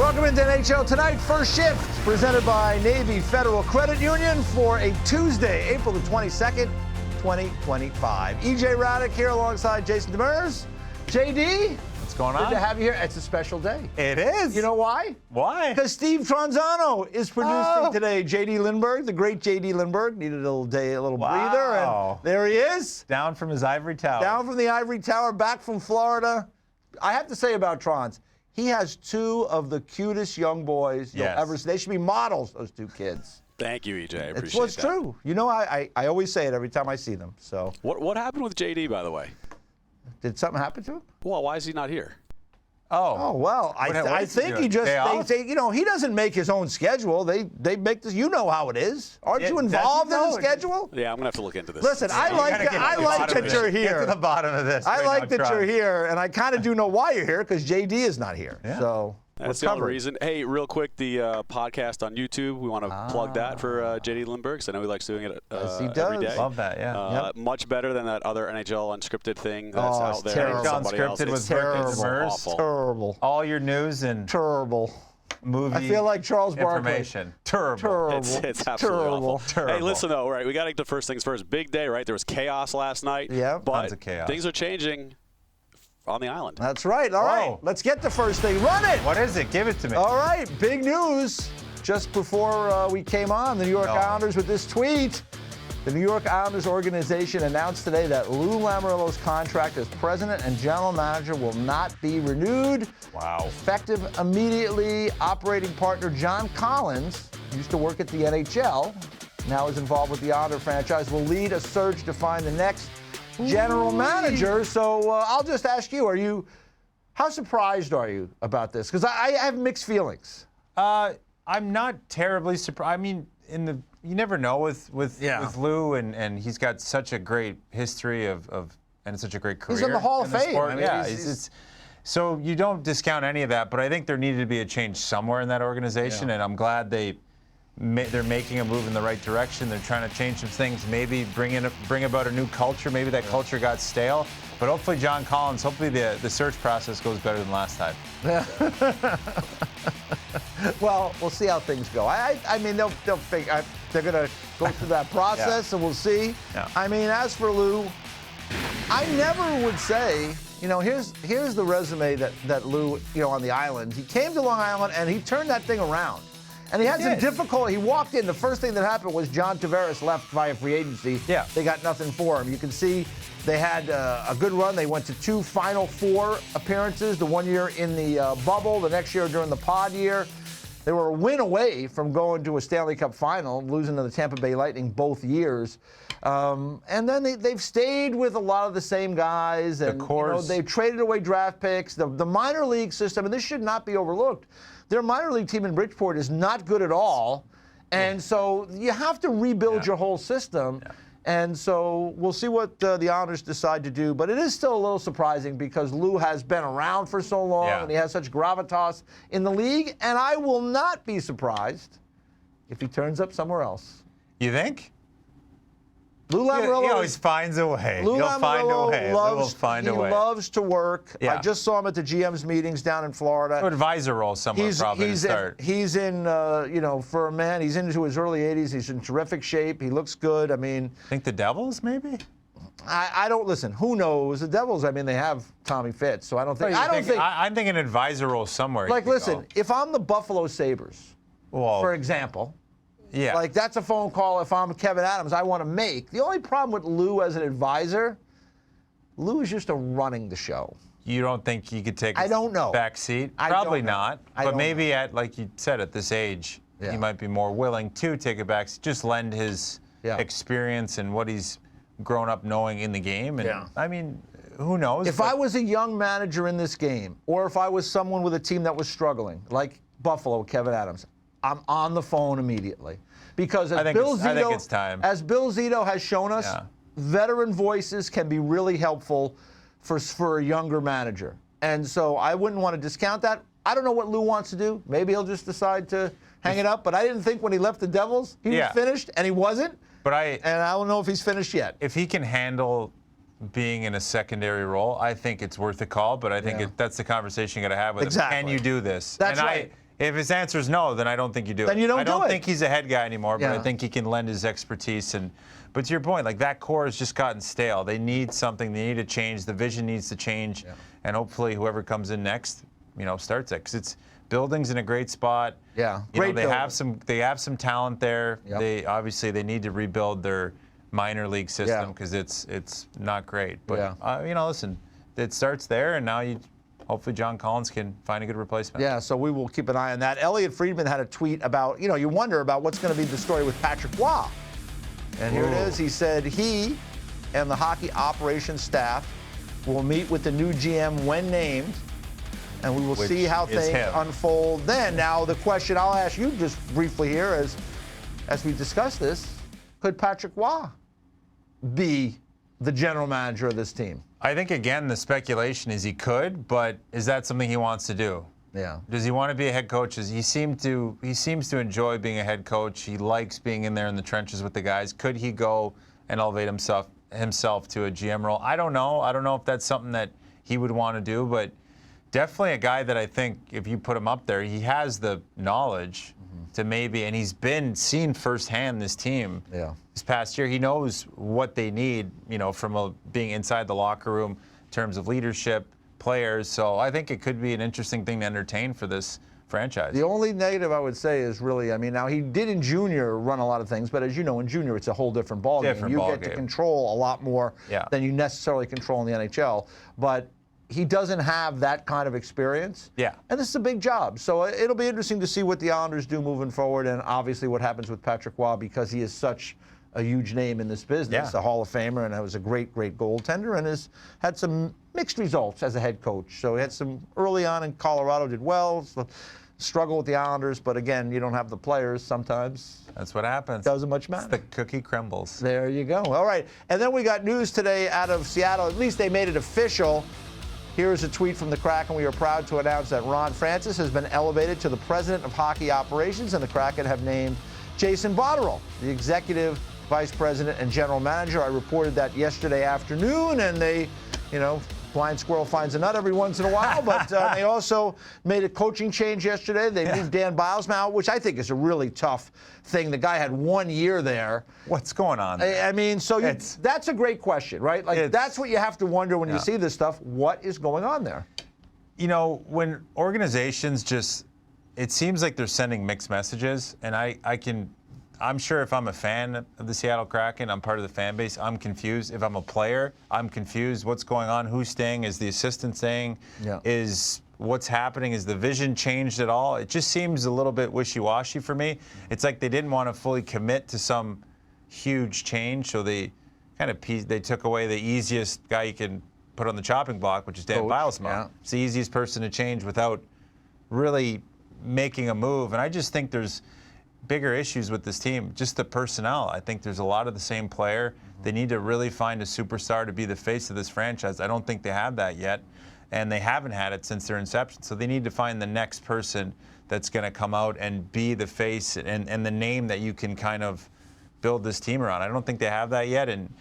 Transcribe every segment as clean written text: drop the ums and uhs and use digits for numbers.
Welcome into NHL Tonight, first shift, presented by Navy Federal Credit Union for a Tuesday, April the 22nd, 2025. EJ Raddick here alongside Jason Demers. JD, what's going on? Good to have you here. It's a special day. It is. You know why? Why? Because Steve Tronzano is producing today. JD Lindbergh, the great JD Lindbergh, needed a little day, a little breather, and there he is. Down from his ivory tower. Down from the ivory tower, back from Florida. I have to say about Trons, he has two of the cutest young boys you'll ever see. They should be models, those two kids. Thank you, EJ. I appreciate it's what's that. true. You know, I always say it every time I see them. So What happened with JD, by the way? Did something happen to him? Well, why is he not here? Oh well, I think he just he doesn't make his own schedule. They make this. You know how it is. Aren't you involved in the schedule? Yeah, I'm gonna have to look into this. Listen, I like that you're here. Get to the bottom of this. I like that you're here, and I kind of do know why you're here because JD is not here. Yeah. So that's the only reason. Hey, real quick, the podcast on YouTube, we want to plug that for JD Lindbergh, because I know he likes doing it every day. Love that, yeah. Much better than that other NHL unscripted thing that's out there. Terrible. Unscripted was terrible. All your news and terrible movie I feel like Charles Barkley. information. Terrible. It's absolutely awful. Terrible. Hey, listen though, right? We got to get to first things first. Big day, right? There was chaos last night. Yeah, but tons of chaos. Things are changing on the island. That's right. All right, let's get the first thing. Run it. What is it? Give it to me. All right, big news. Just before we came on, the New York Islanders with this tweet. The New York Islanders organization announced today that Lou Lamoriello's contract as president and general manager will not be renewed. Wow. Effective immediately, operating partner John Collins, who used to work at the NHL, now is involved with the Islander franchise, will lead a search to find the next general manager. So I'll just ask you, how surprised are you about this? Because I have mixed feelings. I'm not terribly surprised. I mean, you never know with Lou, and he's got such a great history and such a great career. He's in the Hall of Fame. I mean, so you don't discount any of that, but I think there needed to be a change somewhere in that organization, and I'm glad they're making a move in the right direction. They're trying to change some things, maybe bring about a new culture. Maybe that culture got stale. But hopefully John Collins, hopefully the search process goes better than last time. Well, we'll see how things go. I mean, they're going to go through that process, and we'll see. Yeah. I mean, as for Lou, I never would say, here's the resume that Lou, on the island. He came to Long Island, and he turned that thing around. And he had some difficulty. He walked in. The first thing that happened was John Tavares left via free agency. Yeah. They got nothing for him. You can see they had a good run. They went to 2 Final Four appearances, the one year in the bubble, the next year during the pod year. They were a win away from going to a Stanley Cup final, losing to the Tampa Bay Lightning both years. And then they've stayed with a lot of the same guys. And they've traded away draft picks. The minor league system, and this should not be overlooked, their minor league team in Bridgeport is not good at all. And so you have to rebuild your whole system. Yeah. And so we'll see what the Islanders decide to do. But it is still a little surprising because Lou has been around for so long and he has such gravitas in the league. And I will not be surprised if he turns up somewhere else. You think? Lou Lamoriello, he always finds a way. He loves to work. Yeah. I just saw him at the GM's meetings down in Florida. Advisor role somewhere probably to start. He's in, for a man, he's into his early 80s. He's in terrific shape. He looks good. I mean, think the Devils maybe? I don't listen. Who knows? The Devils, I mean, they have Tommy Fitz, so I don't think. I'm thinking advisor role somewhere. Like, listen, if I'm the Buffalo Sabres, for example. Yeah. Like, that's a phone call if I'm Kevin Adams I want to make. The only problem with Lou as an advisor, Lou is used to running the show. You don't think he could take a back seat? Probably not. But maybe like you said, at this age, he might be more willing to take a back seat, just lend his experience and what he's grown up knowing in the game. And I mean, who knows? If I was a young manager in this game, or if I was someone with a team that was struggling, like Buffalo, Kevin Adams, I'm on the phone immediately. Because I think it's time. As Bill Zito has shown us, veteran voices can be really helpful for a younger manager. And so I wouldn't want to discount that. I don't know what Lou wants to do. Maybe he'll just decide to hang it up. But I didn't think when he left the Devils, he was finished, and he wasn't. And I don't know if he's finished yet. If he can handle being in a secondary role, I think it's worth a call. But I think that's the conversation you got to have with him. Can you do this? That's right. If his answer is no, then I don't think you do it. Then you don't I do don't it. think he's a head guy anymore, but Yeah. I think he can lend his expertise. But to your point, like that core has just gotten stale. They need something. They need to change. The vision needs to change, and hopefully whoever comes in next, starts it, because it's building's in a great spot. Yeah, They building. have some talent there. Yep. They need to rebuild their minor league system because it's not great. But listen, it starts there, and now hopefully John Collins can find a good replacement. Yeah, so we will keep an eye on that. Elliot Friedman had a tweet about, you wonder about what's going to be the story with Patrick Waugh. And here it is. He said he and the hockey operations staff will meet with the new GM when named, and we will see how things unfold then. Now, the question I'll ask you just briefly here as we discuss this, could Patrick Waugh be the general manager of this team? I think, again, the speculation is he could, but is that something he wants to do? Yeah. Does he want to be a head coach? He seems to enjoy being a head coach. He likes being in there in the trenches with the guys. Could he go and elevate himself to a GM role? I don't know. I don't know if that's something that he would want to do, but definitely a guy that I think if you put him up there, he has the knowledge to maybe, and he's been seen firsthand this team this past year. He knows what they need, from being inside the locker room in terms of leadership, players. So I think it could be an interesting thing to entertain for this franchise. The only negative I would say is really, now he did in junior run a lot of things, but as you know, in junior it's a whole different ballgame. You get to control a lot more than you necessarily control in the NHL. But he doesn't have that kind of experience. Yeah. And this is a big job. So it'll be interesting to see what the Islanders do moving forward, and obviously what happens with Patrick Waugh, because he is such a huge name in this business, a Hall of Famer, and was a great, great goaltender, and has had some mixed results as a head coach. So he had some early on in Colorado, did well, struggle with the Islanders, but again, you don't have the players sometimes. That's what happens. Doesn't much matter. The cookie crumbles. There you go. All right. And then we got news today out of Seattle. At least they made it official. Here's a tweet from the Kraken. We are proud to announce that Ron Francis has been elevated to the president of hockey operations, and the Kraken have named Jason Botterill the executive vice president and general manager. I reported that yesterday afternoon, and they, blind squirrel finds a nut every once in a while, but they also made a coaching change yesterday. They moved Dan Bilesma out, which I think is a really tough thing. The guy had 1 year there. What's going on there? So that's a great question, right? That's what you have to wonder when you see this stuff. What is going on there? When organizations it seems like they're sending mixed messages, and I'm sure if I'm a fan of the Seattle Kraken, I'm part of the fan base, I'm confused. If I'm a player, I'm confused. What's going on? Who's staying? Is the assistant staying? Is what's happening? Is the vision changed at all? It just seems a little bit wishy-washy for me. It's like they didn't want to fully commit to some huge change, so they took away the easiest guy you can put on the chopping block, which is Dan Bilesma. Yeah. It's the easiest person to change without really making a move. And I just think there's bigger issues with this team, just the personnel. I think there's a lot of the same player. They need to really find a superstar to be the face of this franchise. I don't think they have that yet, and they haven't had it since their inception. So they need to find the next person that's going to come out and be the face and the name that you can kind of build this team around. I don't think they have that yet, and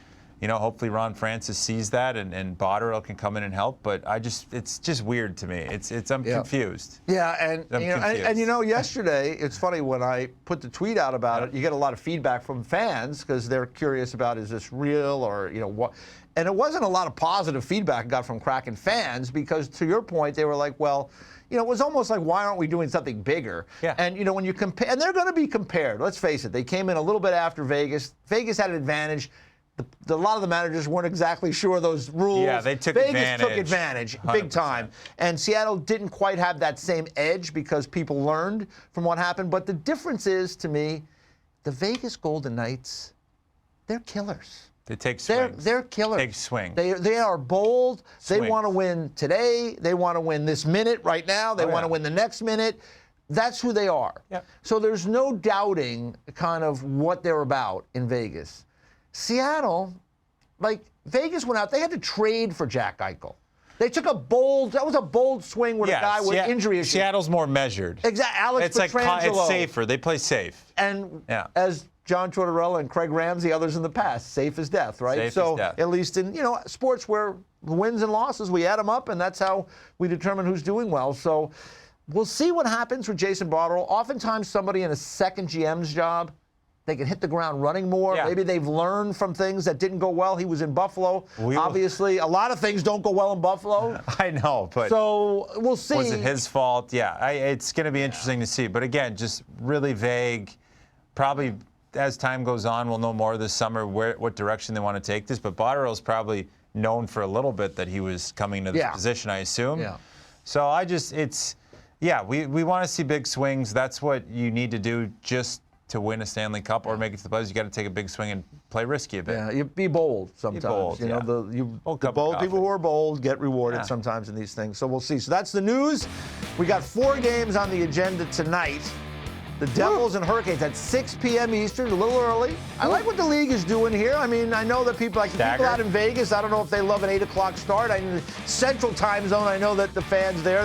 hopefully Ron Francis sees that and Botterill can come in and help. But it's just weird to me. I'm confused. Yeah, and yesterday, it's funny when I put the tweet out about it, you get a lot of feedback from fans because they're curious about, is this real or what? And it wasn't a lot of positive feedback I got from Kraken fans because, to your point, they were like, well, it was almost like, why aren't we doing something bigger? Yeah. And, when you compare, and they're going to be compared. Let's face it. They came in a little bit after Vegas. Vegas had an advantage. A lot of the managers weren't exactly sure those rules. Yeah, they took Vegas advantage. took advantage big time. And Seattle didn't quite have that same edge because people learned from what happened. But the difference is, to me, the Vegas Golden Knights, they're killers. They take swings. They're killers. Big swing. They are bold. Swings. They want to win today. They want to win this minute right now. They want to win the next minute. That's who they are. Yep. So there's no doubting kind of what they're about in Vegas. Seattle, Vegas went out, they had to trade for Jack Eichel. They took a bold swing with a guy with injury issues. Seattle's more measured. Exactly. Alex Pietrangelo. It's safer. They play safe. And as John Tortorella and Craig Ramsey, others in the past, safe as death, right? Safe as death. At least in, sports where wins and losses, we add them up, and that's how we determine who's doing well. So we'll see what happens with Jason Botterill. Oftentimes, somebody in a second GM's job, they can hit the ground running more. Yeah. Maybe they've learned from things that didn't go well. He was in Buffalo. Obviously, a lot of things don't go well in Buffalo. I know, but so we'll see. Was it his fault? Yeah, it's going to be interesting to see. But again, just really vague. Probably as time goes on, we'll know more this summer what direction they want to take this. But Botterill's probably known for a little bit that he was coming to this position, I assume. Yeah. So we want to see big swings. That's what you need to do just to win a Stanley Cup or make it to the playoffs. You got to take a big swing and play risky a bit. Yeah, you be bold sometimes. Be bold, you know, the bold people who are bold get rewarded sometimes in these things. So we'll see. So that's the news. We got 4 games on the agenda tonight. The Devils and Hurricanes at 6 p.m. Eastern, a little early. I like what the league is doing here. I mean, I know that people out in Vegas, I don't know if they love an 8 o'clock start. Central time zone, I know that the fans there,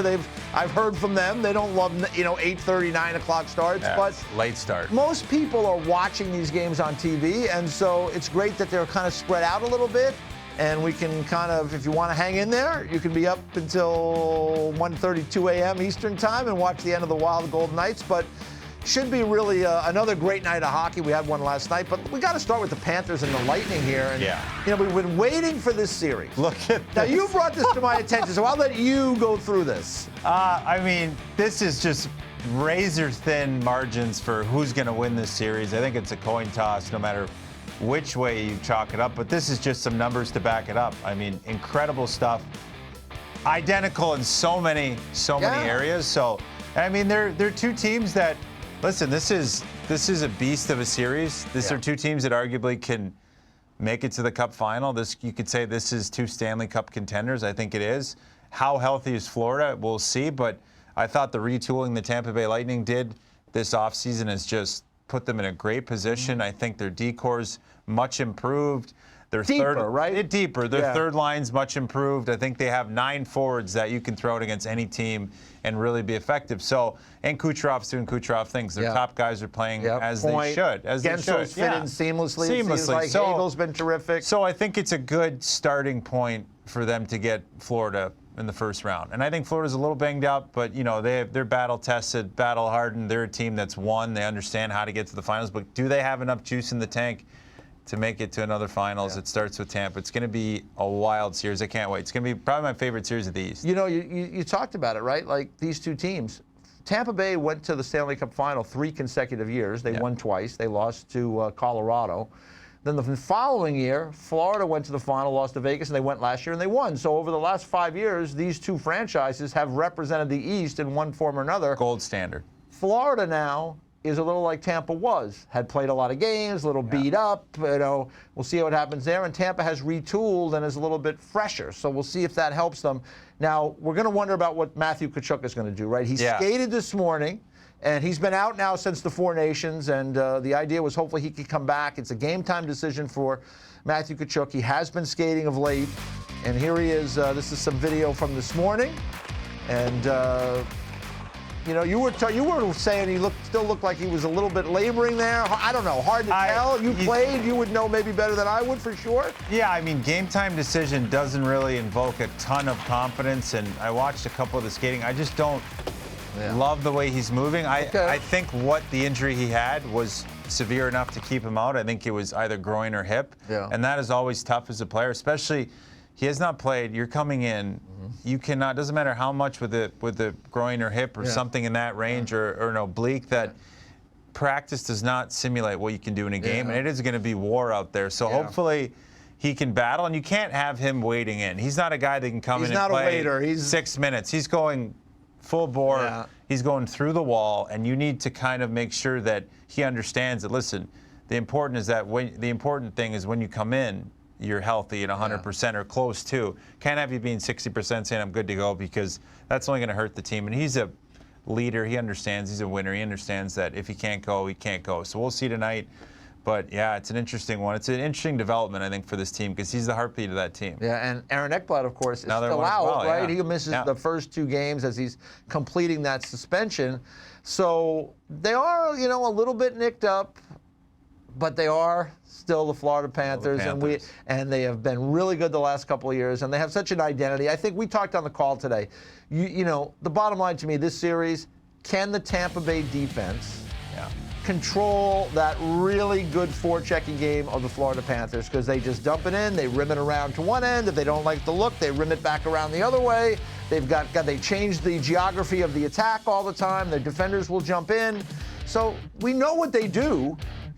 I've heard from them. They don't love 8:30, 9 o'clock starts. But late start. Most people are watching these games on TV, and so it's great that they're kind of spread out a little bit. And we can kind of, if you want to hang in there, you can be up until 1:30, 2 a.m. Eastern time and watch the end of the Wild Gold Knights. But should be really another great night of hockey. We had one last night, but we got to start with the Panthers and the Lightning here. And, we've been waiting for this series. Look at now, you brought this to my attention, so I'll let you go through this. I mean, this is just razor-thin margins for who's going to win this series. I think it's a coin toss no matter which way you chalk it up, but this is just some numbers to back it up. I mean, incredible stuff. Identical in so many areas. So, I mean, they're 2 teams that, listen, this is a beast of a series. These are 2 teams that arguably can make it to the Cup final. You could say this is 2 Stanley Cup contenders. I think it is. How healthy is Florida? We'll see. But I thought the retooling the Tampa Bay Lightning did this offseason has just put them in a great position. I think their decore's much improved. Their deeper. Their third line's much improved. I think they have 9 forwards that you can throw out against any team and really be effective. So, and Kucherov's doing Kucherov things. Their top guys are playing as they should. Gensel's fit in seamlessly. Seems like Hagel's been terrific. So I think it's a good starting point for them to get Florida in the first round. And I think Florida's a little banged up, but they're battle tested, battle hardened. They're a team that's won. They understand how to get to the finals. But do they have enough juice in the tank to make it to another finals? It starts with Tampa. It's going to be a wild series. I can't wait. It's going to be probably my favorite series of the East. You talked about it, right? Like these 2 teams. Tampa Bay went to the Stanley Cup final 3 consecutive years. They won twice. They lost to Colorado. Then the following year, Florida went to the final, lost to Vegas, and they went last year and they won. So over the last 5 years, these 2 franchises have represented the East in one form or another. Gold standard. Florida now is a little like Tampa was. Had played a lot of games, a little beat up. We'll see what happens there. And Tampa has retooled and is a little bit fresher. So we'll see if that helps them. Now, we're going to wonder about what Matthew Tkachuk is going to do, right? He skated this morning, and he's been out now since the 4 Nations. And the idea was hopefully he could come back. It's a game-time decision for Matthew Tkachuk. He has been skating of late. And here he is. This is some video from this morning. And you were saying he still looked like he was a little bit laboring there. I don't know. Hard to tell. You played. You would know maybe better than I would for sure. Yeah, I mean, game time decision doesn't really invoke a ton of confidence. And I watched a couple of the skating. I just don't love the way he's moving. I think what the injury he had was severe enough to keep him out. I think it was either groin or hip. Yeah. And that is always tough as a player, especially he has not played. You're coming in. You cannot. Doesn't matter how much with the groin or hip or something in that range or an oblique that practice does not simulate what you can do in a game, and it is going to be war out there. So hopefully he can battle, and you can't have him waiting in. He's not a guy that can come in and play. He's not a waiter. He's 6 minutes. He's going full bore. Yeah. He's going through the wall, and you need to kind of make sure that he understands that. Listen, the important thing is when you come in, you're healthy at 100% or close to. Can't have you being 60% saying I'm good to go, because that's only going to hurt the team. And he's a leader. He understands. He's a winner. He understands that if he can't go, he can't go. So we'll see tonight. But, yeah, it's an interesting one. It's an interesting development, I think, for this team, because he's the heartbeat of that team. Yeah, and Aaron Ekblad, of course, is still out, right? He misses the first 2 games as he's completing that suspension. So they are, a little bit nicked up. but they are still the Florida Panthers, and they have been really good the last couple of years, and they have such an identity. I think we talked on the call today. You know, the bottom line to me, this series, can the Tampa Bay defense control that really good forechecking game of the Florida Panthers? Because they just dump it in, they rim it around to one end. If they don't like the look, they rim it back around the other way. They change the geography of the attack all the time. Their defenders will jump in. So we know what they do.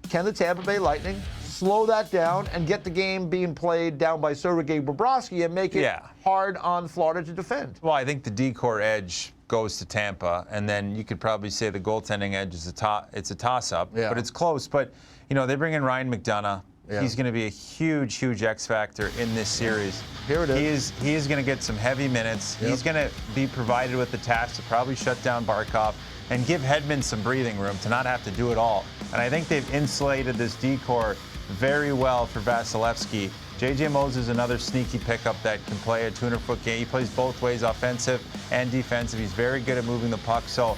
Can the Tampa Bay Lightning slow that down and get the game being played down by Sergei Bobrovsky and make it hard on Florida to defend? Well, I think the decor edge goes to Tampa, and then you could probably say the goaltending edge is it's a toss-up, but it's close. But, you know, they bring in Ryan McDonough. Yeah. He's going to be a huge, huge X factor in this series. Here it is. He is going to get some heavy minutes. Yep. He's going to be provided with the task to probably shut down Barkov and give Hedman some breathing room to not have to do it all. And I think they've insulated this decor very well for Vasilevsky. J.J. Moses is another sneaky pickup that can play a 200-foot game. He plays both ways, offensive and defensive. He's very good at moving the puck. So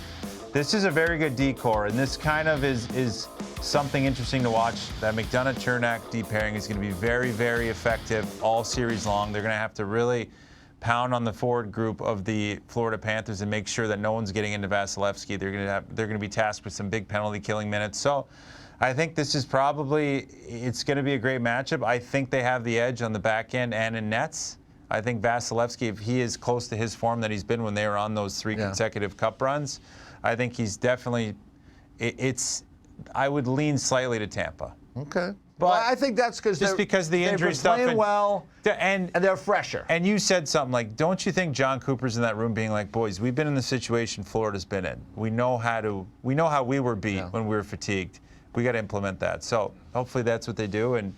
this is a very good decor, and this kind of is something interesting to watch. That McDonough-Chernak deep pairing is going to be very, very effective all series long. They're going to have to really pound on the forward group of the Florida Panthers and make sure that no one's getting into Vasilevsky. They're going to be tasked with some big penalty-killing minutes. So I think this is it's going to be a great matchup. I think they have the edge on the back end and in nets. I think Vasilevsky, if he is close to his form that he's been when they were on those 3 consecutive cup runs, I think he's definitely, I would lean slightly to Tampa. Okay. But well, I think that's because the injury stuff playing well and they're fresher. And you said something like, don't you think John Cooper's in that room being like, boys, we've been in the situation Florida's been in. We know how we were beat when we were fatigued. We got to implement that. So hopefully that's what they do, and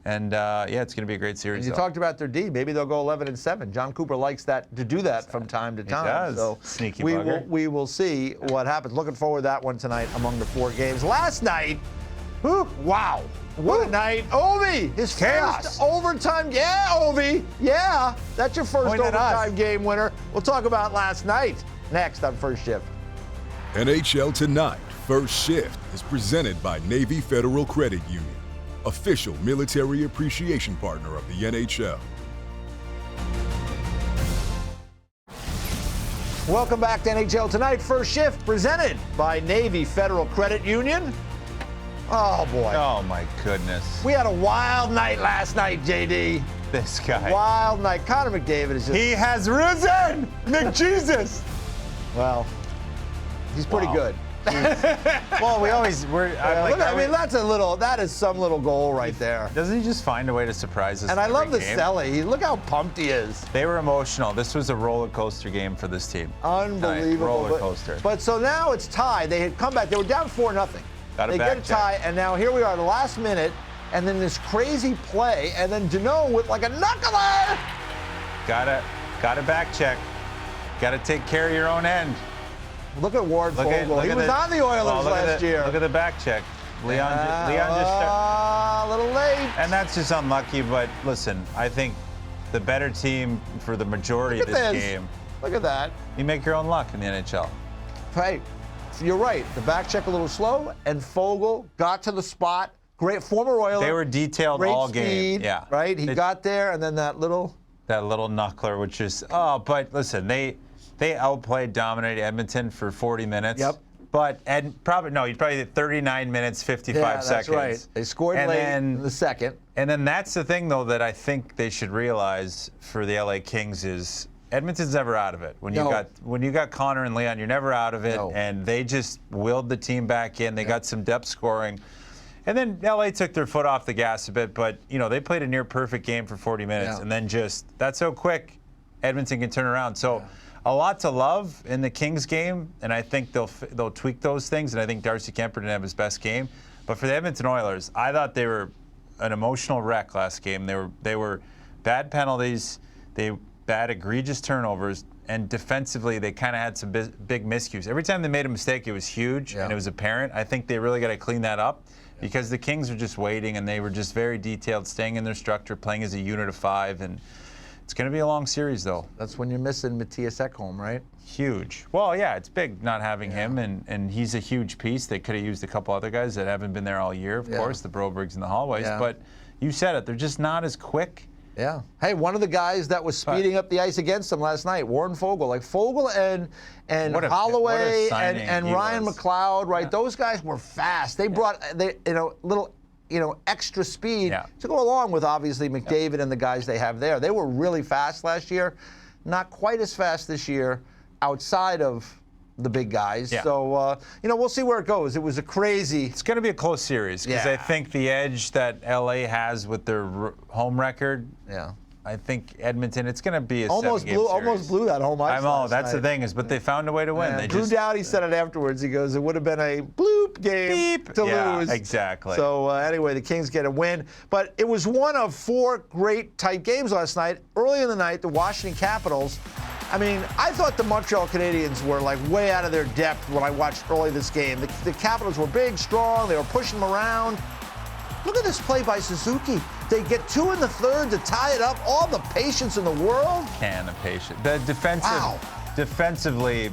it's going to be a great series. And you talked about their D. Maybe they'll go 11-7. John Cooper likes to do that from time to time. He does. So sneaky bugger. We will see what happens. Looking forward to that one tonight among the 4 games. Last night, wow. What a night. Ovi, his first overtime. Yeah, Ovi. Yeah, that's your first overtime game winner. We'll talk about last night next on First Shift. NHL Tonight, First Shift is presented by Navy Federal Credit Union, official military appreciation partner of the NHL. Welcome back to NHL Tonight, First Shift, presented by Navy Federal Credit Union. Oh, boy. Oh, my goodness. We had a wild night last night, JD. This guy. Wild night. Connor McDavid is just... He has risen! McJesus! Well, he's pretty good. Well, that is some little goal right there. Doesn't he just find a way to surprise us? And I love the Selly. Look how pumped he is. They were emotional. This was a roller coaster game for this team. Unbelievable. Roller coaster. But so now it's tied. They had come back. They were down 4-0. They get a tie, and now here we are, the last minute, and then this crazy play, and then Deneau with like a knuckler. Gotta back check. Gotta take care of your own end. Look at Ward Fogle. He was on the Oilers last year. Look at the back check. Leon just a little late. And that's just unlucky, but listen, I think the better team for the majority of this game. Look at that. You make your own luck in the NHL. Hey, you're right. The back check a little slow, and Fogle got to the spot. Great former Oiler. They were detailed all game. Yeah. Right? He got there, and then that little knuckler, which is, but listen, they outplayed, dominated Edmonton for 40 minutes. Yep. But probably 39 minutes, 55 seconds. That's right. They scored late in the second. And then that's the thing, though, that I think they should realize for the LA Kings is Edmonton's never out of it. When you got Connor and Leon, you're never out of it. No. And they just willed the team back in. They got some depth scoring. And then LA took their foot off the gas a bit, but they played a near perfect game for 40 minutes, and then that's how quick Edmonton can turn around. So a lot to love in the Kings game, and I think they'll tweak those things. And I think Darcy Kemper didn't have his best game, but for the Edmonton Oilers, I thought they were an emotional wreck last game. They were bad penalties, bad egregious turnovers, and defensively they kind of had some big miscues. Every time they made a mistake, it was huge and it was apparent. I think they really got to clean that up. Because the Kings were just waiting, and they were just very detailed, staying in their structure, playing as a unit of 5, and It's going to be a long series, though. That's when you're missing Matthias Ekholm, right? Huge. Well, yeah, it's big not having him, and he's a huge piece. They could have used a couple other guys that haven't been there all year, of course, the Brobergs and the Hallways. Yeah. But you said it, they're just not as quick. Yeah. Hey, one of the guys that was speeding up the ice against them last night, Warren Foegele. Like Foegele and Holloway and Ryan McLeod, right? Those guys were fast. They brought little extra speed to go along with obviously McDavid and the guys they have there. They were really fast last year. Not quite as fast this year outside of the big guys. Yeah. So, we'll see where it goes. It was a crazy... It's going to be a close series because I think the edge that L.A. has with their home record, I think Edmonton, it's going to be a almost blew that home ice. I know, that's the thing, but they found a way to win. They Drew Doughty said it afterwards. He goes, it would have been a bloop game to lose. Exactly. So, anyway, the Kings get a win. But it was one of 4 great tight games last night. Early in the night, the Washington Capitals... I mean, I thought the Montreal Canadiens were like way out of their depth when I watched early this game. The Capitals were big, strong. They were pushing them around. Look at this play by Suzuki. They get 2 in the third to tie it up. All the patience in the world. The defensively,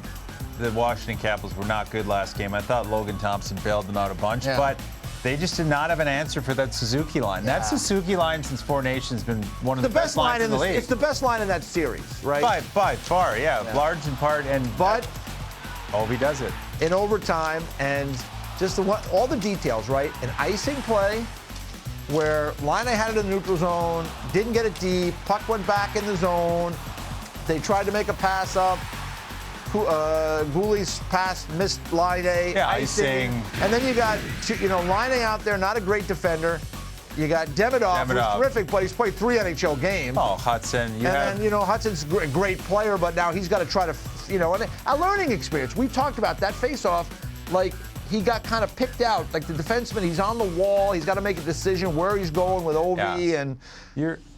the Washington Capitals were not good last game. I thought Logan Thompson bailed them out a bunch, but they just did not have an answer for that Suzuki line. That Suzuki line since Four Nations has been one of the best lines in the league. It's the best line in that series, right? By far, large in part. But Ovi does it. In overtime, and just all the details, right? An icing play where Laine had it in the neutral zone, didn't get it deep, puck went back in the zone. They tried to make a pass up. Goulie's pass missed Laine. Icing. And then you got, Laine out there, not a great defender. You got Demidov, who's terrific, but he's played 3 NHL games. Oh, Hudson. Then, Hudson's a great player, but now he's got to try to, a learning experience. We talked about that face-off, like, he got kind of picked out. Like the defenseman, he's on the wall. He's got to make a decision where he's going with Ovi, and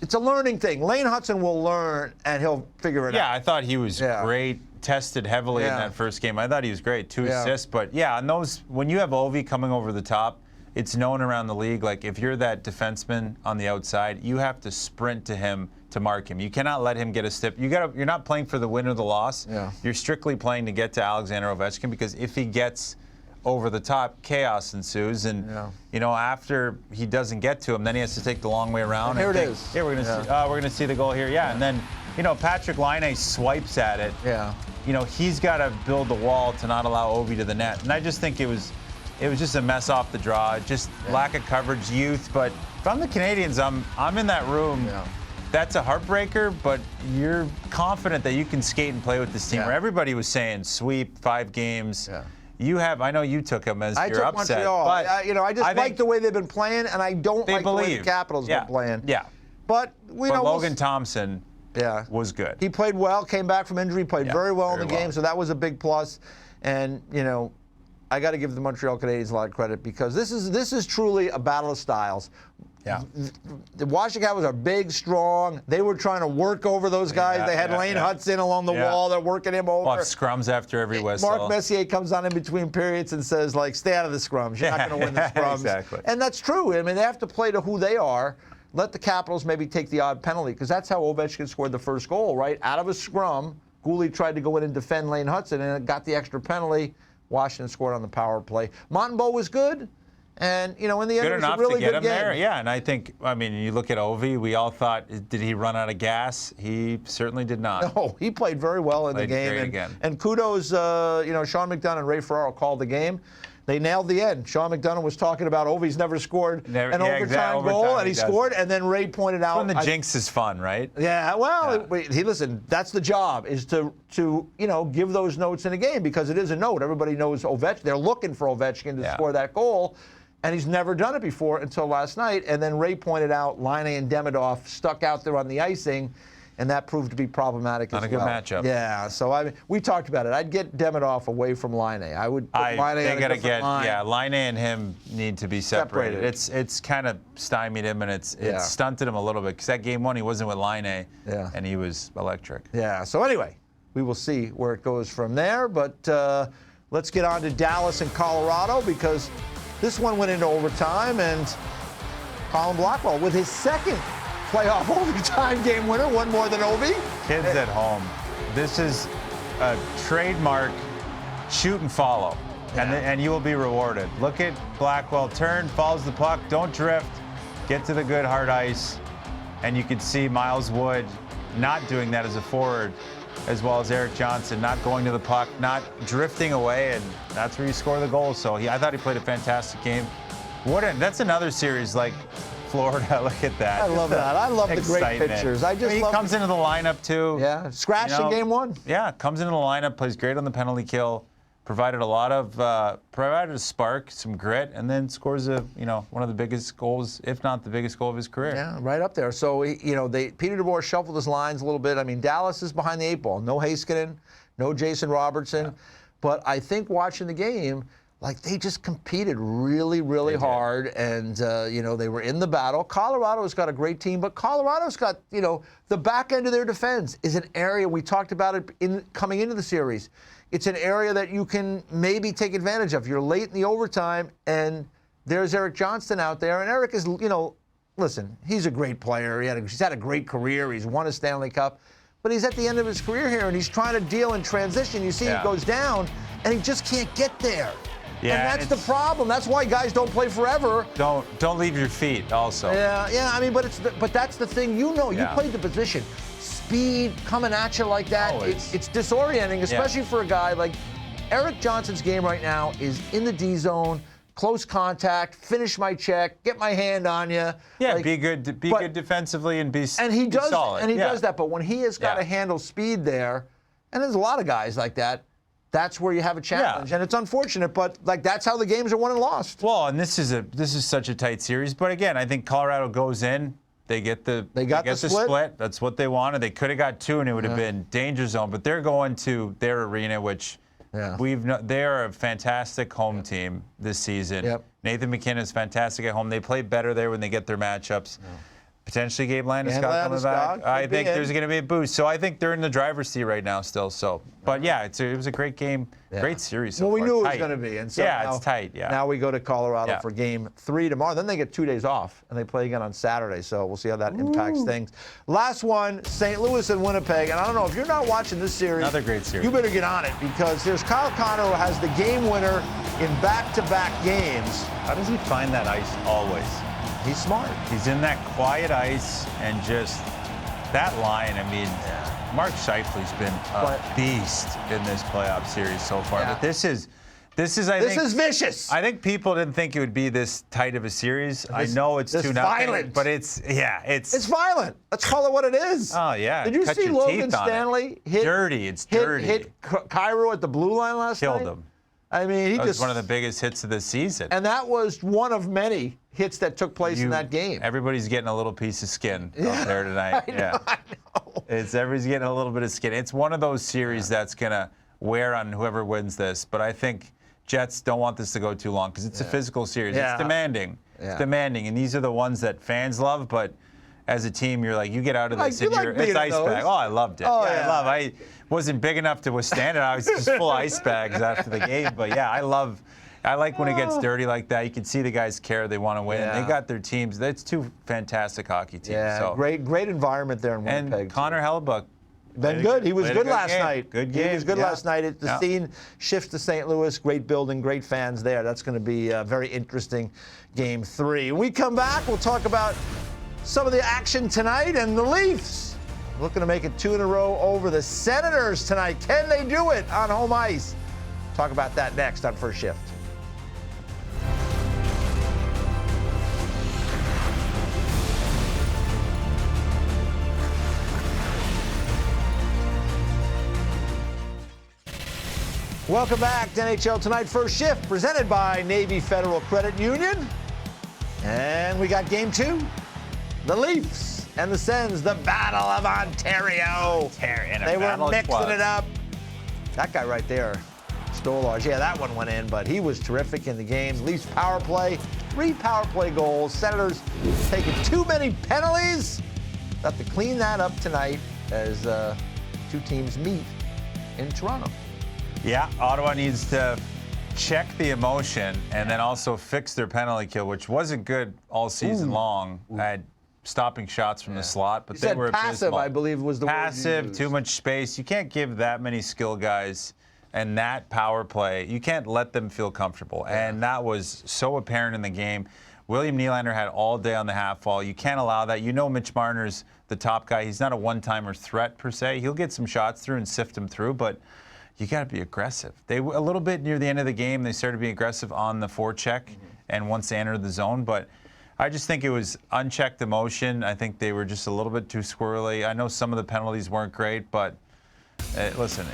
it's a learning thing. Lane Hudson will learn, and he'll figure it out. Yeah, I thought he was great. Tested heavily in that first game. I thought he was great. 2 assists, but on those, when you have Ovi coming over the top, it's known around the league. Like if you're that defenseman on the outside, you have to sprint to him to mark him. You cannot let him get a step. You're not playing for the win or the loss. Yeah. You're strictly playing to get to Alexander Ovechkin, because if he gets over the top, chaos ensues, and after he doesn't get to him, then he has to take the long way around. Here it is. Yeah, we're gonna see the goal here. Yeah, and then Patrick Laine swipes at it. Yeah. He's got to build the wall to not allow Ovi to the net, and I just think it was just a mess off the draw, just lack of coverage, youth. But if I'm the Canadians, I'm in that room. Yeah. That's a heartbreaker, but you're confident that you can skate and play with this team. Where everybody was saying sweep 5 games. Yeah. I know you took them as your upset. Montreal. But I just like the way they've been playing, and I don't like the way the Capitals have been playing. Yeah. But Logan Thompson was good. He played well, came back from injury, played very well in the game, so that was a big plus. And, I got to give the Montreal Canadiens a lot of credit, because this is truly a battle of styles. Yeah. The Washington Capitals are big, strong. They were trying to work over those guys. They had Lane Hudson along the wall. They're working him over. Well, scrums after every whistle. Mark Messier comes on in between periods and says, stay out of the scrums. You're not going to win the scrums. Exactly. And that's true. I mean, they have to play to who they are. Let the Capitals maybe take the odd penalty, because that's how Ovechkin scored the first goal, right? Out of a scrum, Goulet tried to go in and defend Lane Hudson, and it got the extra penalty. Washington scored on the power play. Montembeault was good, and in the end, it was a really good game. There. Yeah, and I think, you look at Ovi, we all thought, did he run out of gas? He certainly did not. No, he played very well in the game, and kudos, Sean McDonough and Ray Ferraro called the game. They nailed the end. Sean McDonough was talking about Ovi's never scored an overtime goal, and he scored. And then Ray pointed out, when the jinx is fun, right? Yeah. Well, listen. That's the job, is to give those notes in a game, because it is a note. Everybody knows Ovechkin. They're looking for Ovechkin to score that goal, and he's never done it before until last night. And then Ray pointed out Laine and Demidov stuck out there on the icing, and that proved to be problematic as well. Not a good matchup. Yeah, so we talked about it. I'd get Demidov away from Laine. I would put Laine on a different line. Yeah, Laine and him need to be separated. It's kind of stymied him, and it's stunted him a little bit, because that game 1 he wasn't with Laine, and he was electric. Yeah, so anyway, we will see where it goes from there, but let's get on to Dallas and Colorado, because this one went into overtime, and Colin Blackwell with his second playoff overtime game winner, one more than Ovi. Kids at home. This is a trademark shoot and follow, and you will be rewarded. Look at Blackwell, turn, follows the puck, don't drift, get to the good hard ice, and you can see Miles Wood not doing that as a forward, as well as Eric Johnson not going to the puck, not drifting away, and that's where you score the goal. So I thought he played a fantastic game. That's another series like Florida. Look at that. I love that. I love the great pictures. He comes into the lineup too. Yeah, scratched in game one. Yeah, comes into the lineup, plays great on the penalty kill, provided a spark, some grit, and then scores one of the biggest goals, if not the biggest goal of his career. Yeah, right up there. So Peter DeBoer shuffled his lines a little bit. I mean, Dallas is behind the 8 ball. No Heiskanen, no Jason Robertson, but I think watching the game, like they just competed really, really hard, and they were in the battle. Colorado's got a great team, but Colorado's got the back end of their defense is an area we talked about it coming into the series. It's an area that you can maybe take advantage of. You're late in the overtime, and there's Eric Johnston out there, and Eric is listen, he's a great player. He's had a great career. He's won a Stanley Cup. But he's at the end of his career here, and he's trying to deal in transition. You see he goes down, and he just can't get there. Yeah, and that's the problem. That's why guys don't play forever. Don't leave your feet also. Yeah. I mean, but that's the thing. You played the position. Speed coming at you like that, it's disorienting, especially for a guy like Eric Johnson's game right now is in the D zone, close contact, finish my check, get my hand on you. Yeah, be good defensively and be solid. And he does that, but when he has got to handle speed there, and there's a lot of guys like that, that's where you have a challenge, and it's unfortunate, but that's how the games are won and lost. Well, and this is such a tight series, but again, I think Colorado goes in, they get the split. That's what they wanted. They could have got 2, and it would have been danger zone, but they're going to their arena, which they're a fantastic home team this season. Yep. Nathan McKinnon's fantastic at home. They play better there when they get their matchups. Potentially Gabe Landeskog coming back. I think there's going to be a boost. So I think they're in the driver's seat right now still. So, but it was a great game, great series. So we knew it was going to be. And so it's tight. Yeah. Now we go to Colorado for Game 3 tomorrow. Then they get 2 days off, and they play again on Saturday. So we'll see how that impacts things. Last one, St. Louis and Winnipeg. And I don't know, if you're not watching this series, another great series, you better get on it, because there's Kyle Connor who has the game winner in back-to-back games. How does he find that ice always? He's smart. He's in that quiet ice, and just that line. I mean, Mark Scheifele's been a beast in this playoff series so far. But this is I think vicious. I think people didn't think it would be this tight of a series. I know it's 2-0, violent, but it's violent. Let's call it what it is. Oh yeah. Did you see Logan Stanley hit Cairo at the blue line last night? Killed him. I mean, that was one of the biggest hits of the season. And that was one of many hits that took place in that game. Everybody's getting a little piece of skin out there tonight. I know. Everybody's getting a little bit of skin. It's one of those series that's going to wear on whoever wins this. But I think Jets don't want this to go too long, because it's a physical series. It's demanding. It's demanding. And these are the ones that fans love, but as a team, you're like, you get out of this and it's ice bag. Oh, I loved it. I wasn't big enough to withstand it. I was just full ice bags after the game. But I like when it gets dirty like that. You can see the guys care. They want to win. They got their teams. That's 2 fantastic hockey teams. Yeah, so. great environment there in Winnipeg. And Connor Hellebuyck. Been good. He was good last night. Good game. He was good last night. The scene shifts to St. Louis. Great building, great fans there. That's going to be a very interesting Game 3. When we come back, we'll talk about some of the action tonight, and the Leafs looking to make it 2 in a row over the Senators tonight. Can they do it on home ice? Talk about that next on First Shift. Welcome back to NHL Tonight First Shift, presented by Navy Federal Credit Union. And we got Game 2. The Leafs and the Sens, the Battle of Ontario. They were mixing it up. That guy right there, Stolarz, that one went in, but he was terrific in the game. Leafs power play, 3 power play goals. Senators taking too many penalties. Have to clean that up tonight as 2 teams meet in Toronto. Yeah, Ottawa needs to check the emotion and then also fix their penalty kill, which wasn't good all season long. stopping shots from the slot, but You they said were passive, abysmal. I believe, was the word you passive, used. too much space. You can't give that many skill guys and that power play. You can't let them feel comfortable, and that was so apparent in the game. William Nylander had all day on the half wall. You can't allow that. You know Mitch Marner's the top guy. He's not a one-timer threat per se. He'll get some shots through and sift them through, but you got to be aggressive. They a little bit near the end of the game, they started being aggressive on the forecheck, and once they entered the zone, but I just think it was unchecked emotion. I think they were just a little bit too squirrely. I know some of the penalties weren't great, but listen,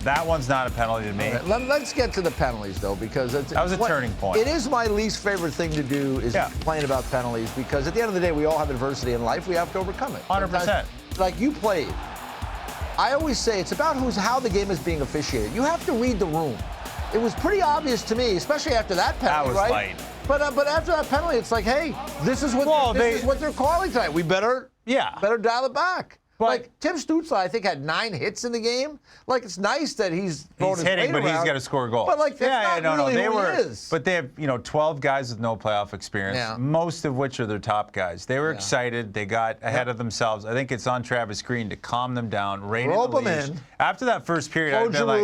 that one's not a penalty to me. Right, let's get to the penalties, though, because That was a turning point. It is my least favorite thing to do is complain about penalties, because at the end of the day, we all have adversity in life. We have to overcome it. 100%. Sometimes, like you played. I always say it's about how the game is being officiated. You have to read the room. It was pretty obvious to me, especially after that penalty, That was right? light. But after that penalty, it's like, hey, this is what they're calling tonight. We better dial it back. But like Tim Stützle, I think, had 9 hits in the game. Like, it's nice that he's hitting, but around, he's got to score goals. But like, that's not really who he is. But they have 12 guys with no playoff experience, most of which are their top guys. They were excited. They got ahead of themselves. I think it's on Travis Green to calm them down, rein in the leash. After that first period, I'd been like,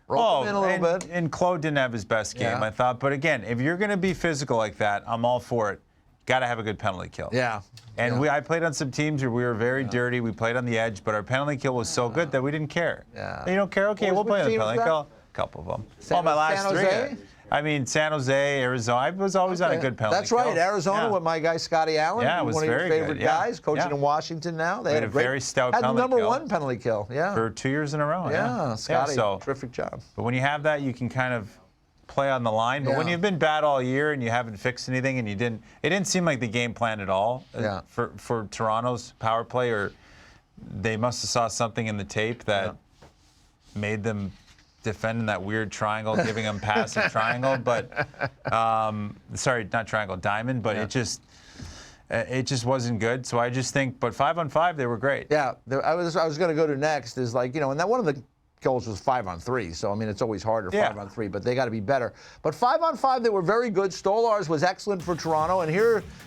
rope him in a little bit. And Claude didn't have his best game, I thought. But again, if you're going to be physical like that, I'm all for it. Got to have a good penalty kill. Yeah. And I played on some teams where we were very dirty. We played on the edge, but our penalty kill was so good that we didn't care. Yeah. You don't care? Okay, we'll play on the penalty kill. A couple of them. My last San three. Jose? I mean, San Jose, Arizona. I was always on a good penalty That's right. kill. Arizona with my guy Scotty Allen. Yeah, it was one of your very favorite good. guys, coaching in Washington now. They had a very stout had the penalty number kill. 1 penalty kill. Yeah. For 2 years in a row. Yeah, Scotty, so, terrific job. But when you have that, you can kind of play on the line. But when you've been bad all year and you haven't fixed anything, and it didn't seem like the game plan at all for Toronto's power play, or they must have saw something in the tape that made them defend in that weird triangle, giving them passive triangle. But sorry, not triangle, diamond. But it just wasn't good. So I just think, but 5-on-5, they were great. Yeah, I was going to go to next is like, and that one of the goals was 5-on-3, so I mean it's always harder 5-on-3, but they got to be better. But 5-on-5, they were very good. Stolarz was excellent for Toronto, and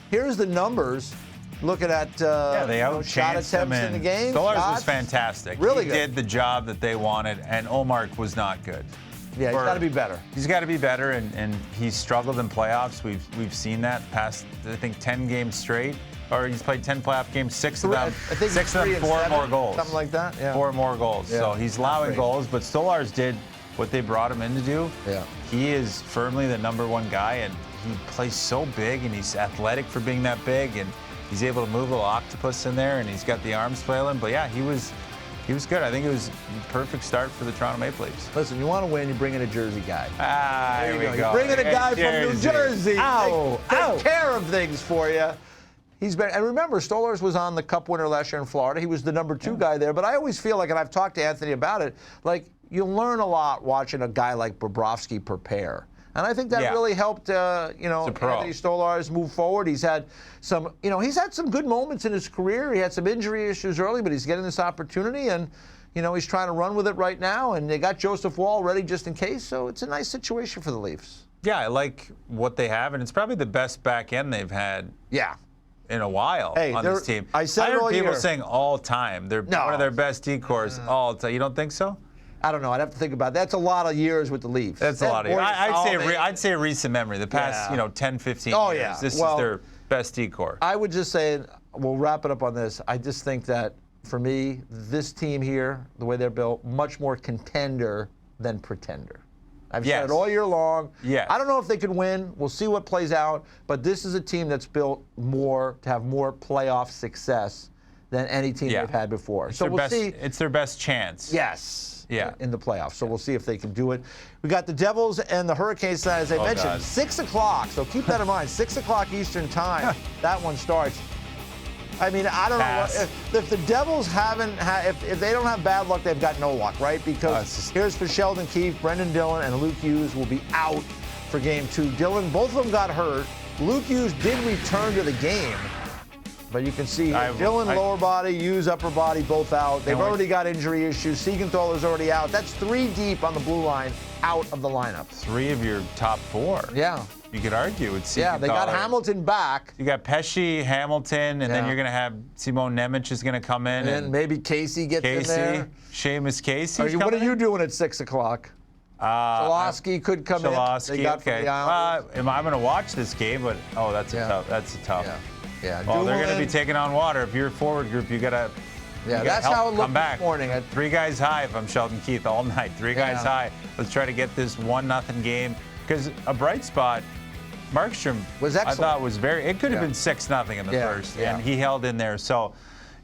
here's the numbers. Looking at they shot attempts in the game. Stolarz was fantastic. Really he good. did the job that they wanted, and Ullmark was not good. Yeah, he's got to be better. He's got to be better, and he's struggled in playoffs. We've seen that past, I think, 10 games straight. Or he's played 10 playoff games, 6 of them, 4 more goals. Something like that, 4 more goals. Yeah. So he's allowing goals, but Stolarz did what they brought him in to do. Yeah. He is firmly the number 1 guy, and he plays so big, and he's athletic for being that big, and he's able to move a little octopus in there, and he's got the arms flailing. But yeah, he was good. I think it was a perfect start for the Toronto Maple Leafs. Listen, you want to win, you bring in a Jersey guy. Here we go. You bring in a guy from New Jersey. Take care of things for you. And remember, Stolarz was on the Cup winner last year in Florida. He was the number 2 guy there. But I always feel like, and I've talked to Anthony about it, like you learn a lot watching a guy like Bobrovsky prepare. And I think that really helped, Anthony Stolarz move forward. He's had some, he's had some good moments in his career. He had some injury issues early, but he's getting this opportunity, and he's trying to run with it right now. And they got Joseph Wall ready just in case. So it's a nice situation for the Leafs. Yeah, I like what they have, and it's probably the best back end they've had. Yeah. In a while on this team. I heard people saying all time. They're one of their best decors all time. You don't think so? I don't know. I'd have to think about it. That's a lot of years with the Leafs. That's a lot of years. I'd say a recent memory. The past 10, 15 years. This is their best decor. I would just say, we'll wrap it up on this. I just think that, for me, this team here, the way they're built, much more contender than pretender. I've said it all year long. Yes. I don't know if they can win. We'll see what plays out. But this is a team that's built to have more playoff success than any team they've had before. So we'll see. It's their best chance. Yes. Yeah. In the playoffs. So we'll see if they can do it. We got the Devils and the Hurricanes tonight, as I mentioned. God. 6 o'clock. So keep that in mind. 6 o'clock Eastern time. That one starts. I mean, I don't know if the Devils if they don't have bad luck, they've got no luck, right? Because here's for Sheldon Keefe, Brendan Dillon, and Luke Hughes will be out for Game 2. Dillon, both of them got hurt. Luke Hughes did return to the game, but you can see Dillon lower body, Hughes upper body, both out. They've already got injury issues. Siegenthaler's already out. That's 3 deep on the blue line, out of the lineup. 3 of your top 4. Yeah. you could argue it's Yeah, they got Hamilton back. You got Pesci, Hamilton, and then you're going to have Simone Nemec is going to come in. And maybe Casey gets in there. Seamus Casey. What are you doing at 6 o'clock? Cholowski could come in. They got okay. Am I going to watch this game? But that's a tough. Yeah. Well, they're going to be taking on water. If you're a forward group, you got to. Yeah, that's how it looked this morning. 3 guys high if I'm Sheldon Keefe all night. 3 guys high. Let's try to get this 1-0 game. Because a bright spot, Markstrom, was excellent. I thought was very. It could have been 6-0 in the first, and he held in there. So,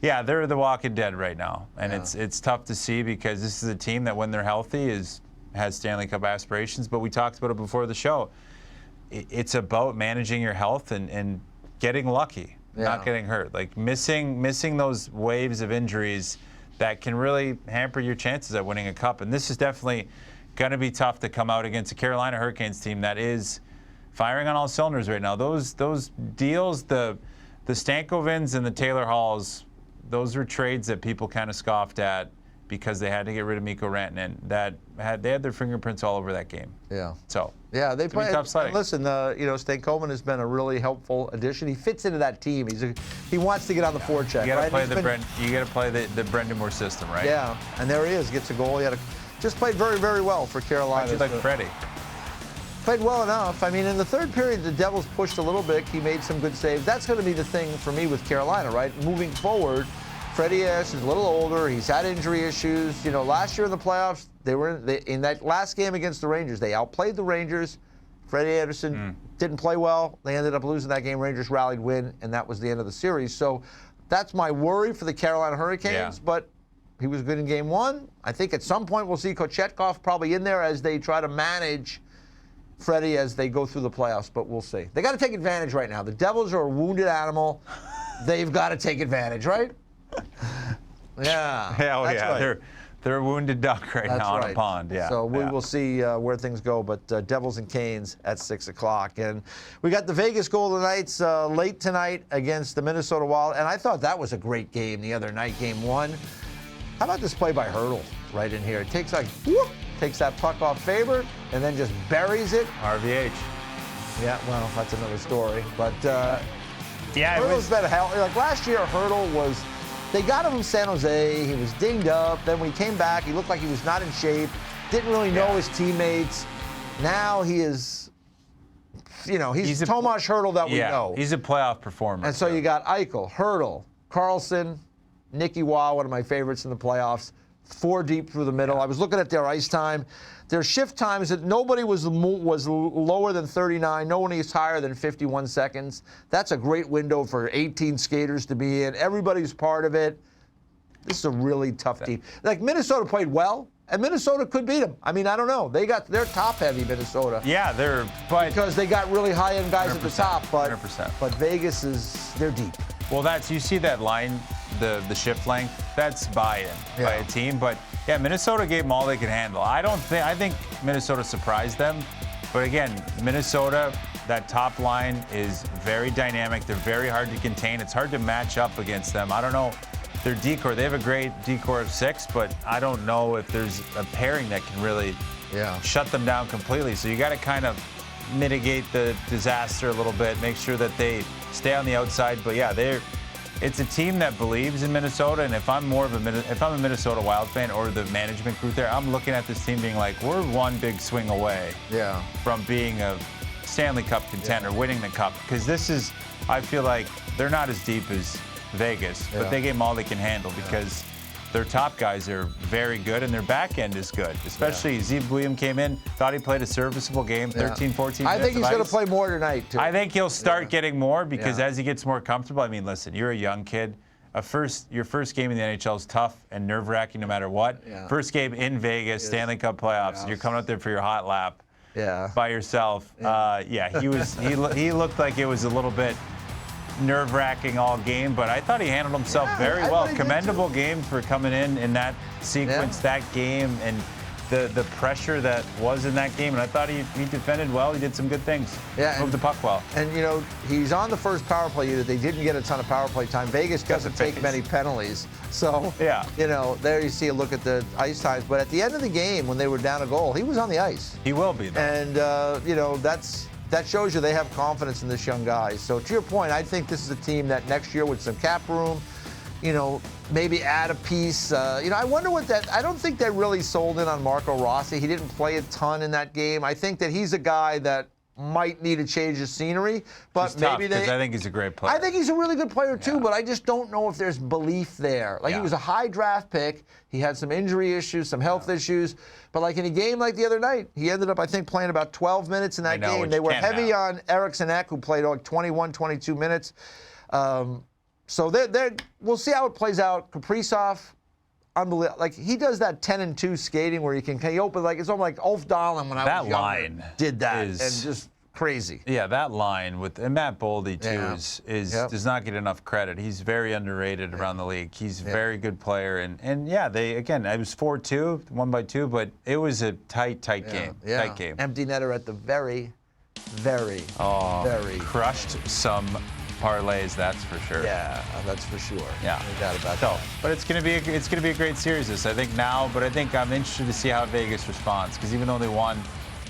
yeah, they're the walking dead right now, and it's tough to see because this is a team that, when they're healthy, has Stanley Cup aspirations. But we talked about it before the show. It's about managing your health and getting lucky. Not getting hurt, like missing those waves of injuries that can really hamper your chances at winning a cup. And this is definitely going to be tough to come out against a Carolina Hurricanes team that is firing on all cylinders right now. Those deals, the Stankovins and the Taylor Halls, those were trades that people kind of scoffed at because they had to get rid of Mikko Rantanen. They had their fingerprints all over that game. Yeah. So. Yeah, they play. Tough sledding. Listen, Stankoven has been a really helpful addition. He fits into that team. He wants to get on the forecheck. You got to right? play the Brendan Moore system, right? Yeah, and there he is, gets a goal. He just played very, very well for Carolina. How'd you like Freddie? Played well enough. I mean, in the third period, the Devils pushed a little bit. He made some good saves. That's going to be the thing for me with Carolina, right? Moving forward, Freddie S. is a little older. He's had injury issues. Last year in the playoffs, they were in that last game against the Rangers. They outplayed the Rangers. Freddie Anderson didn't play well. They ended up losing that game. Rangers rallied, win, and that was the end of the series. So that's my worry for the Carolina Hurricanes. But he was good in game 1. I think at some point we'll see Kochetkov probably in there as they try to manage Freddie as they go through the playoffs. But we'll see. They got to take advantage right now. The Devils are a wounded animal. They've got to take advantage, right? Yeah. Right. They're a wounded duck right now on a pond. Yeah. So we will see where things go. But Devils and Canes at 6 o'clock. And we got the Vegas Golden Knights late tonight against the Minnesota Wild. And I thought that was a great game the other night, game 1. How about this play by Hurdle right in here? It takes that puck off Faber and then just buries it. RVH. Yeah, well, that's another story. But Hurdle's been hell. Like last year, Hurdle was. They got him from San Jose. He was dinged up. Then when he came back, he looked like he was not in shape. Didn't really know his teammates. Now he is, he's Tomas Hurdle that we know. He's a playoff performer. And so you got Eichel, Hurdle, Carlson, Nicky Waugh, one of my favorites in the playoffs. 4 deep through the middle. I was looking at their ice time. Their shift times, that nobody was lower than 39. No one is higher than 51 seconds. That's a great window for 18 skaters to be in. Everybody's part of it. This is a really tough team. Like Minnesota played well, and Minnesota could beat them. I mean, I don't know. They're top heavy, Minnesota. Yeah, because they got really high end guys at the top. But 100%. But Vegas they're deep. Well, you see that line, the shift length. That's buy-in by a team. But yeah, Minnesota gave them all they could handle. I think Minnesota surprised them. But again, Minnesota, that top line is very dynamic. They're very hard to contain. It's hard to match up against them. I don't know. Their decor, they have a great decor of 6, but I don't know if there's a pairing that can really shut them down completely. So you got to kind of mitigate the disaster a little bit, make sure that they stay on the outside. But yeah, it's a team that believes in Minnesota, and if I'm a Minnesota Wild fan or the management group there, I'm looking at this team being like, we're one big swing away from being a Stanley Cup contender, winning the cup. Because I feel like they're not as deep as Vegas, but they gave them all they can handle because their top guys are very good and their back end is good. Especially Zeev William came in, thought he played a serviceable game, 13, 14 minutes. I think he's going to play more tonight, too. I think he'll start getting more because as he gets more comfortable, I mean, listen, you're a young kid. Your first game in the NHL is tough and nerve-wracking no matter what. First game in Vegas, Stanley Cup playoffs, and you're coming out there for your hot lap by yourself. He looked like it was a little bit nerve-wracking all game, but I thought he handled himself very well. Commendable game for coming in that sequence, that game, and the pressure that was in that game. And I thought he defended well. He did some good things. Moved the puck well. And, he's on the first power play unit. They didn't get a ton of power play time. Vegas doesn't take many penalties. So, there you see a look at the ice times. But at the end of the game, when they were down a goal, he was on the ice. He will be, though. And, that shows you they have confidence in this young guy. So to your point, I think this is a team that next year with some cap room, maybe add a piece. I wonder I don't think they really sold in on Marco Rossi. He didn't play a ton in that game. I think that he's a guy that might need to change the scenery, but maybe I think he's a great player. I think he's a really good player too, but I just don't know if there's belief there. Like he was a high draft pick. He had some injury issues, some health issues, but like in a game like the other night, he ended up, I think, playing about 12 minutes in that game. They were heavy on Eriksson Ek, who played like 21, 22 minutes. So we'll see how it plays out. Kaprizov, unbelievable. Like he does that 10-2 skating where he open like it's almost like Ulf Dahlin when I was younger did that and just crazy. Yeah, that line and Matt Boldy too does not get enough credit. He's very underrated around the league. He's a very good player and it was 4-2, 1-2, but it was a tight game. Yeah. Tight game. Empty netter at the very crushed some parlays, that's for sure. Yeah, that's for sure. Yeah, no doubt about that. But it's gonna be a great series. This I think now. But I think I'm interested to see how Vegas responds because even though they won,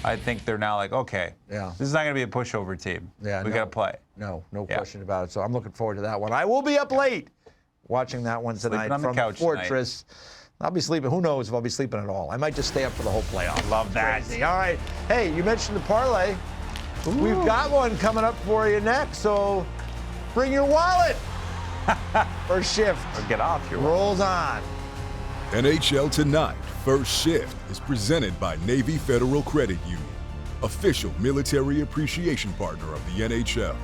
I think they're now like, okay, this is not gonna be a pushover team. Yeah, we gotta play. No question about it. So I'm looking forward to that one. I will be up late watching that one tonight from the couch Fortress. Tonight. I'll be sleeping. Who knows if I'll be sleeping at all? I might just stay up for the whole playoff. Love that. Crazy. All right. Hey, you mentioned the parlay. Ooh. We've got one coming up for you next. So. Bring your wallet. First shift. Or get off your wallet. Rolls on. NHL Tonight, First Shift is presented by Navy Federal Credit Union, official military appreciation partner of the NHL.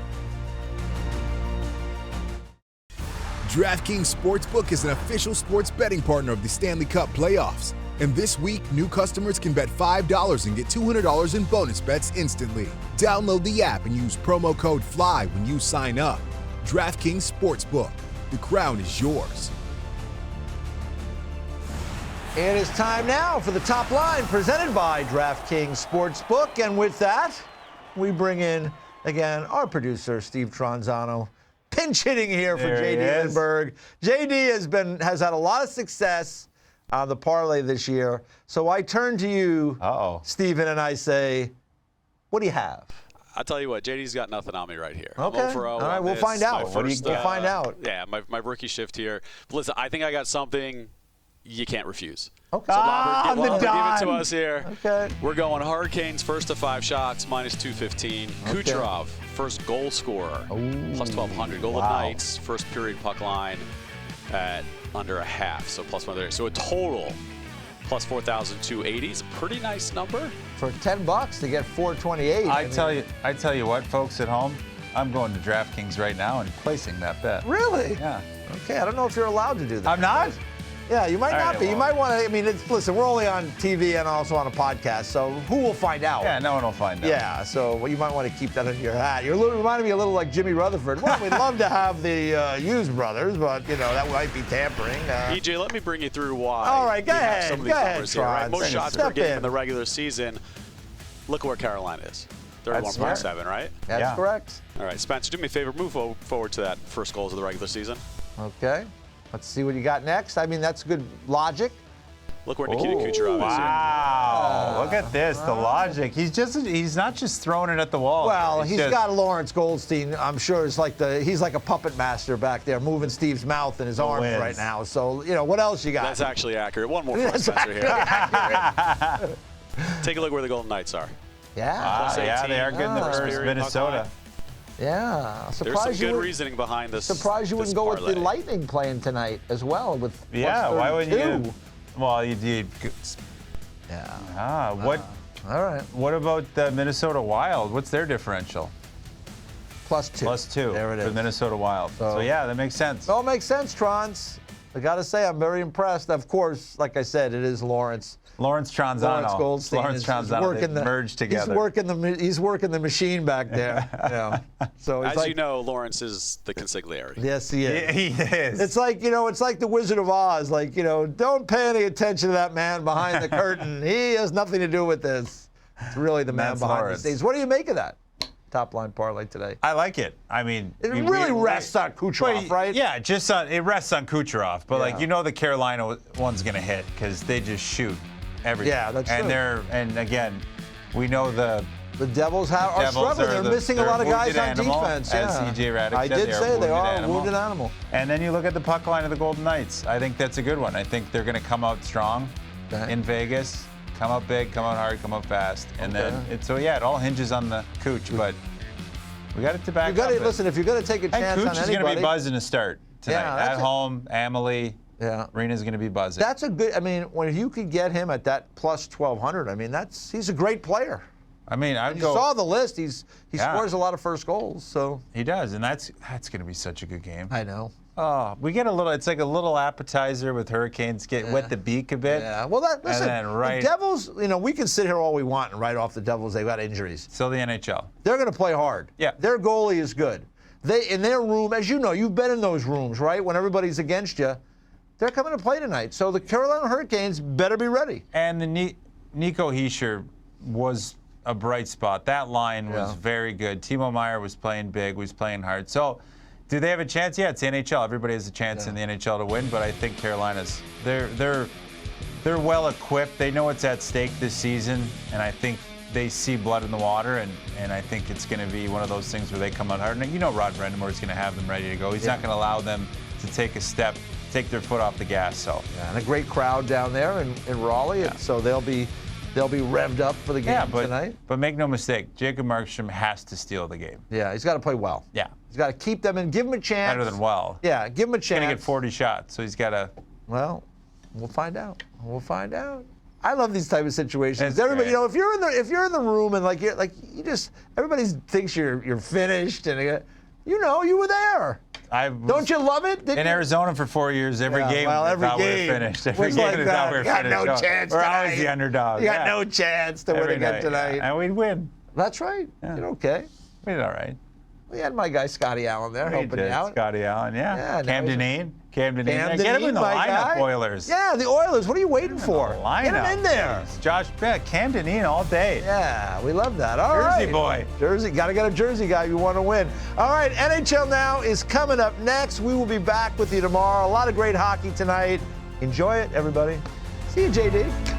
DraftKings Sportsbook is an official sports betting partner of the Stanley Cup playoffs. And this week, new customers can bet $5 and get $200 in bonus bets instantly. Download the app and use promo code FLY when you sign up. DraftKings Sportsbook. The crown is yours. It is time now for the top line presented by DraftKings Sportsbook. And with that, we bring in, again, our producer, Steve Tronzano, pinch hitting here for JD Lindbergh. JD has had a lot of success on the parlay this year. So I turn to you, Steven, and I say, what do you have? I'll tell you what, JD's got nothing on me right here. Okay. All right, we'll find out. We'll find out. Yeah, my rookie shift here. But listen, I think I got something you can't refuse. Okay. So Robert, give it to us here. Okay. We're going Hurricanes first to 5 shots, minus 215. Okay. Kucherov, first goal scorer, plus 1,200. Golden Knights, first period puck line at under a half, so plus 130. So a total plus 4,280 is a pretty nice number. For $10 to get 428. I tell you what, folks at home, I'm going to DraftKings right now and placing that bet. Really? Yeah. Okay, I don't know if you're allowed to do that. I'm not? Yeah, you might not be. You might want to, listen, we're only on TV and also on a podcast, so who will find out? Yeah, no one will find out. Yeah, so you might want to keep that in your hat. You're reminding me a little like Jimmy Rutherford. Well, we'd love to have the Hughes brothers, but, that might be tampering. EJ, let me bring you through why. All right, go ahead. Some of these numbers here, right? Most shots per game in the regular season. Look at where Carolina is. 31.7, right? That's correct. All right, Spencer, do me a favor. Move forward to that first goals of the regular season. Okay. Let's see what you got next. That's good logic. Look where Nikita Kucherov is here. Wow. Look at this, the logic. He's not just throwing it at the wall. Well, he's got Lawrence Goldstein. I'm sure he's like a puppet master back there moving Steve's mouth and his arms right now. So, what else you got? That's actually accurate. One more for Spencer here. Take a look where the Golden Knights are. Yeah. Yeah, they are good in the first. Minnesota. Yeah, there's some good reasoning behind this. Surprised you wouldn't go with the Lightning playing tonight as well with. Why wouldn't you? Well, you. What? All right. What about the Minnesota Wild? What's their differential? +2. +2. There it is. For Minnesota Wild. So yeah, that makes sense. It all makes sense, Trons. I got to say, I'm very impressed. Of course, like I said, it is Lawrence. Lawrence Tronzano. Lawrence Goldstein. Lawrence Tronzano. They merged together. He's working the machine back there. So as you know, Lawrence is the consigliere. Yes, he is. He is. It's like it's like the Wizard of Oz. Like don't pay any attention to that man behind the curtain. He has nothing to do with this. It's really the man behind the scenes. What do you make of that top line parlay today? I like it. It really rests on Kucherov, right? Yeah, it rests on Kucherov. But the Carolina one's gonna hit because they just shoot everything. Yeah, that's true. And again, we know the The Devils are struggling. They're missing a lot of guys on defense. As E.J. Raddick I said, did say they are a wounded animal. And then you look at the puck line of the Golden Knights. I think that's a good one. I think they're going to come out strong in Vegas. Come out big, come out hard, come out fast. And then, it all hinges on the Cooch. But we got it to back up. Listen, if you're going to take a chance on Cooch is going to be buzzing to start tonight. At home, Amalie. Yeah. Arena's going to be buzzing. That's a good, when you could get him at that plus 1,200, he's a great player. You saw the list. He scores a lot of first goals. So he does, and that's going to be such a good game. I know. Oh, we get a little. It's like a little appetizer with Hurricanes. Wet the beak a bit. Yeah. Well, listen. The Devils. We can sit here all we want and write off the Devils. They've got injuries. Still the NHL. They're going to play hard. Yeah. Their goalie is good. They in their room, as you know, you've been in those rooms, right? When everybody's against you, they're coming to play tonight. So the Carolina Hurricanes better be ready. And the Nico Hischier was a bright spot. That line was very good. Timo Meier was playing big, was playing hard. So, do they have a chance? Yeah, it's the NHL. Everybody has a chance in the NHL to win, but I think Carolina's they're well equipped. They know what's at stake this season, and I think they see blood in the water, and I think it's going to be one of those things where they come out hard. And Rod Brind'Amour is going to have them ready to go. He's not going to allow them to take their foot off the gas. So, and a great crowd down there in Raleigh, and so they'll be revved up for the game tonight. But make no mistake, Jacob Markstrom has to steal the game. Yeah, he's got to play well. Yeah. He's got to keep them in, give him a chance. Better than well. Yeah, give him a chance. He's going to get 40 shots, so he's got to. Well, we'll find out. I love these type of situations. It's everybody, great. if you're in the room and everybody thinks you're finished, and you were there. Don't you love it? In Arizona for 4 years, every game we thought we were finished. Every game we thought we were finished. Got no chance We're tonight. always the underdog. You got no chance to win again tonight. And we'd win. That's right. Yeah. You're okay. We did all right. We had my guy Scotty Allen there helping you out. Scotty Allen, yeah. Cam Dineen. Get him in the my lineup, guy. Oilers. Yeah, the Oilers. What are you waiting for? Get him in there. Josh Beck, Cam Dineen all day. Yeah, we love that. All right. Jersey boy. Jersey. Got to get a Jersey guy if you want to win. All right, NHL Now is coming up next. We will be back with you tomorrow. A lot of great hockey tonight. Enjoy it, everybody. See you, JD.